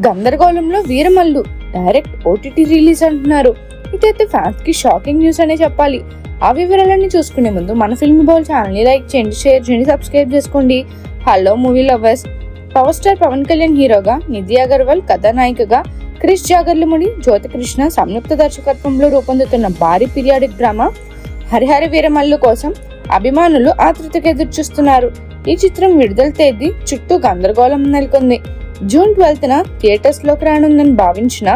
గందరగోళంలో Veeramallu direct OTT release అంటున్నారు. ఇదైతే ఫ్యాన్స్ కి షాకింగ్ న్యూస్ అనే చెప్పాలి. ఆ వివరాలన్నీ చూసుకునే ముందు మన ఫిల్మీ బౌల్ ఛానల్ ని లైక్ చేయండి, షేర్ చేయండి, సబ్స్క్రైబ్ చేసుకోండి. Hello movie lovers, power star Pawan Kalyan హీరోగా, నిధి అగర్వాల్ కథానాయికగా, క్రిష్ జాగర్లముడి, జ్యోతికృష్ణ సంయుక్త దర్శకత్వంలో రూపొందుతున్న భారీ పీరియాడిక్ డ్రామా హరిహర వీరమల్లు కోసం అభిమానులు ఆతృతగా ఎదురుచూస్తున్నారు. ఈ చిత్రం విడుదల తేదీ చుట్టూ గందరగోళం నెలకొంది. జూన్ 12న థియేటర్స్ లోకి రానుందని భావించిన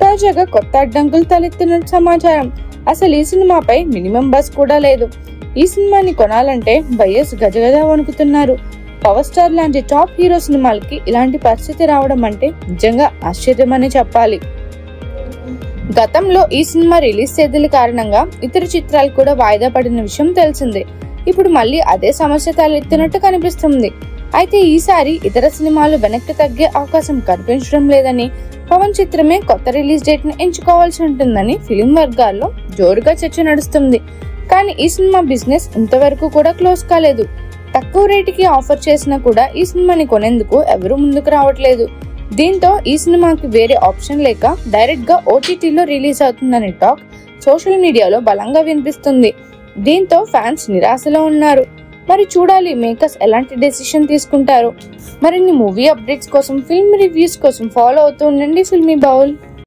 తాజాగా కొత్త అడ్డంకులు తలెత్తిన సమాచారం. అసలు ఈ సినిమాపై మినిమం బస్ కూడా లేదు. ఈ సినిమాని కొనాలంటే బయ్యర్స్ గజగజ వణుకుతున్నారు. పవర్ స్టార్ లాంటి టాప్ హీరో సినిమాలకి ఇలాంటి పరిస్థితి రావడం అంటే నిజంగా ఆశ్చర్యమనే చెప్పాలి. గతంలో ఈ సినిమా రిలీజ్ తేదీల కారణంగా ఇతర చిత్రాలు కూడా వాయిదా పడిన విషయం తెలిసిందే. ఇప్పుడు మళ్ళీ అదే సమస్య తలెత్తినట్టు కనిపిస్తుంది. అయితే ఈసారి ఇతర సినిమాలు వెనక్కి తగ్గే అవకాశం కనిపించడం లేదని, పవన్ చిత్రమే కొత్త రిలీజ్ డేట్ ను ఎంచుకోవాల్సి ఉంటుందని ఫిలిం వర్గాల్లో జోరుగా చర్చ నడుస్తుంది. కానీ ఈ సినిమా బిజినెస్ ఇంతవరకు కూడా క్లోజ్ కాలేదు. తక్కువ రేటుకి ఆఫర్ చేసినా కూడా ఈ సినిమాని కొనేందుకు ఎవరూ ముందుకు రావట్లేదు. దీంతో ఈ సినిమాకి వేరే ఆప్షన్ లేక డైరెక్ట్ గా ఓటీటీలో రిలీజ్ అవుతుందనే టాక్ సోషల్ మీడియాలో బలంగా వినిపిస్తుంది. దీంతో ఫ్యాన్స్ నిరాశలో ఉన్నారు. మరి చూడాలి మేకర్స్ ఎలాంటి డెసిషన్ తీసుకుంటారు. మరిన్ని మూవీ అప్డేట్స్ కోసం, ఫిల్మ్ రివ్యూస్ కోసం ఫాలో అవుతూ ఉండండి ఫిల్మీ బౌల్.